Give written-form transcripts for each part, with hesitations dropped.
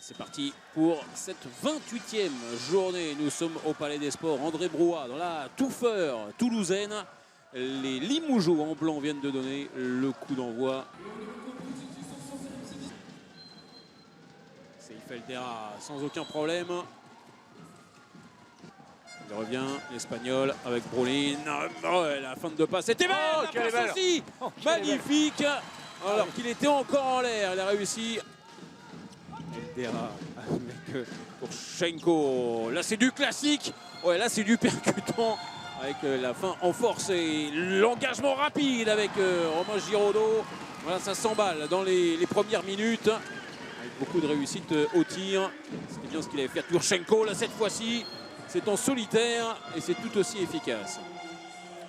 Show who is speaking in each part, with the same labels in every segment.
Speaker 1: C'est parti pour cette 28e journée. Nous sommes au Palais des Sports. André Brouat dans la touffeur toulousaine. Les Limougeaux en blanc viennent de donner le coup d'envoi. C'est Feldeira sans aucun problème. Il revient, l'Espagnol avec Brolin. Oh, la fin de passe, c'était belle, la passe aussi, magnifique. Alors qu'il était encore en l'air, il a réussi. Feldeira avec Porchenko. Là c'est du classique, ouais, là c'est du percutant avec la fin en force et l'engagement rapide avec Romain Giraudot. Voilà, ça s'emballe dans les premières minutes avec beaucoup de réussite au tir. C'était bien ce qu'il avait fait Porchenko là cette fois-ci. C'est en solitaire et c'est tout aussi efficace.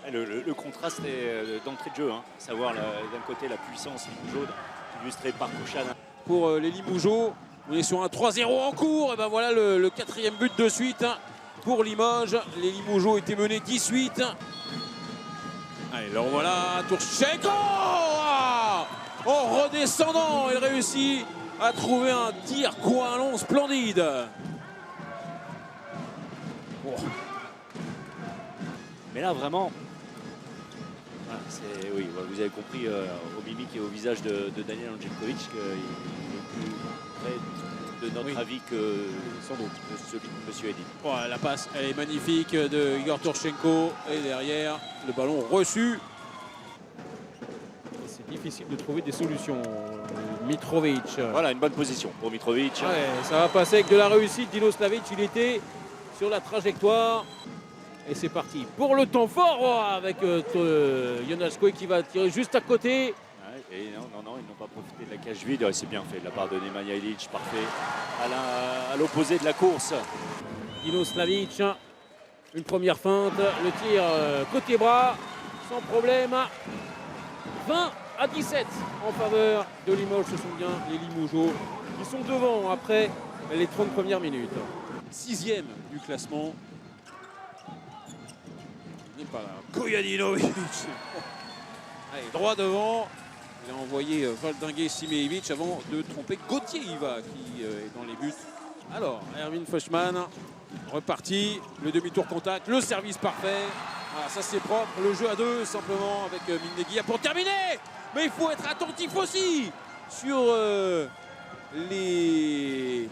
Speaker 2: Le contraste est d'entrée de jeu, hein. Savoir d'un côté la puissance limougeaude illustrée par Kouchan.
Speaker 1: Pour les Limougeaux, on est sur un 3-0 en cours. Et ben voilà le quatrième but de suite pour Limoges. Les Limougeaux étaient menés 18. Allez, alors voilà, Porchenko en redescendant, il réussit à trouver un tir coin long splendide. Oh.
Speaker 2: Mais là vraiment, oui, vous avez compris au mimique et au visage de Daniel Angelkovic qu'il est plus près de notre avis que sans doute celui de M. Eddy.
Speaker 1: Oh, la passe, elle est magnifique de Igor Porchenko et derrière le ballon reçu. C'est difficile de trouver des solutions. Mitrovic.
Speaker 2: Voilà une bonne position pour Mitrovic.
Speaker 1: Ouais, ça va passer avec de la réussite. Dino Slavic, il était sur la trajectoire. Et c'est parti pour le temps fort avec Jonas Koué qui va tirer juste à côté.
Speaker 2: Ouais, et non, ils n'ont pas profité de la cage vide. Ouais, c'est bien fait de la part de Nemanja Ilić, parfait. À l'opposé de la course.
Speaker 1: Dino Slavic, une première feinte, le tir côté bras, sans problème. 20-17 en faveur de Limoges. Ce sont bien les Limougeaux qui sont devant après les 30 premières minutes. 6e du classement. Il n'est pas là. Kojadinovic. Allez, droit devant. Il a envoyé Valdinguet Simejevic avant de tromper Gauthier Iva qui est dans les buts. Alors, Erwin Feuchtmann reparti. Le demi-tour contact, le service parfait. Voilà, ça c'est propre. Le jeu à deux simplement avec Mindeguia pour terminer. Mais il faut être attentif aussi sur les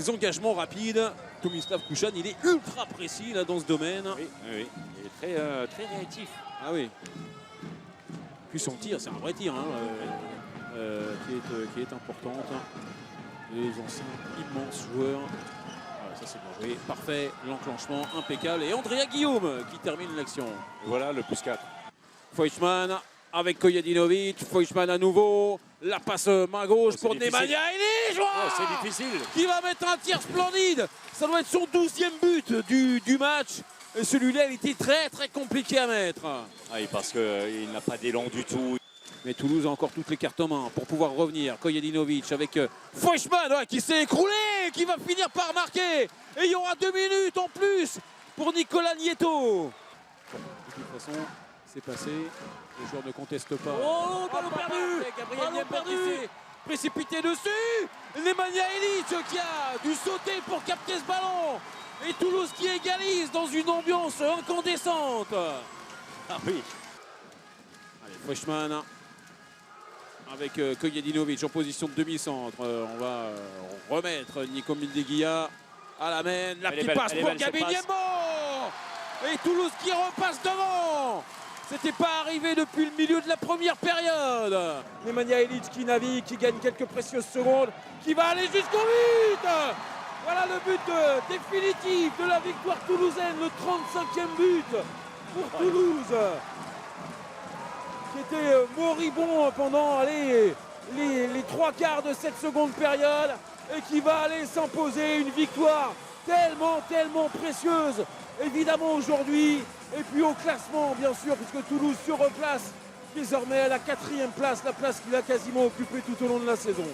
Speaker 1: engagements rapides. Tomislav Kouchan, il est ultra précis là dans ce domaine.
Speaker 2: Oui. Il est très réactif.
Speaker 1: Ah oui. Puis son tir, c'est un vrai tir qui est importante. Les anciens immenses joueurs. Voilà, ça c'est bien joué. Parfait, l'enclenchement impeccable. Et Andrea Guillaume qui termine l'action.
Speaker 2: Voilà le plus 4.
Speaker 1: Feuchtmann avec Kojadinovic. Feuchtmann à nouveau. La passe main gauche pour Nemanja Ilić.
Speaker 2: C'est difficile.
Speaker 1: Qui va mettre un tir splendide. Ça doit être son 12e but du match. Et celui-là, il était très très compliqué à mettre.
Speaker 2: Oui, parce qu'il n'a pas d'élan du tout.
Speaker 1: Mais Toulouse a encore toutes les cartes en main pour pouvoir revenir. Kojadinovic avec Feuchtmann qui s'est écroulé, qui va finir par marquer. Et il y aura 2 minutes en plus pour Nicolas Nieto. De toute façon, c'est passé. Les joueurs ne contestent pas. Oh, ballon perdu! Gabriel Niembert qui s'est précipité dessus. Nemanja Ilić qui a dû sauter pour capter ce ballon. Et Toulouse qui égalise dans une ambiance incandescente.
Speaker 2: Ah oui.
Speaker 1: Allez, Feuchtmann avec Kojadinovic en position de demi-centre. On va remettre Nico Mindeguia à la main. La petite passe pour Gabi Niembert. Et Toulouse qui repasse devant. C'était pas arrivé depuis le milieu de la première période. Nemanja Ilić qui navigue, qui gagne quelques précieuses secondes, qui va aller jusqu'au but. Voilà le but définitif de la victoire toulousaine, le 35e but pour Toulouse. Qui était moribond pendant les 3 quarts de cette seconde période et qui va aller s'imposer une victoire tellement précieuse. Évidemment aujourd'hui, et puis au classement bien sûr, puisque Toulouse se replace désormais à la 4e place, la place qu'il a quasiment occupée tout au long de la saison.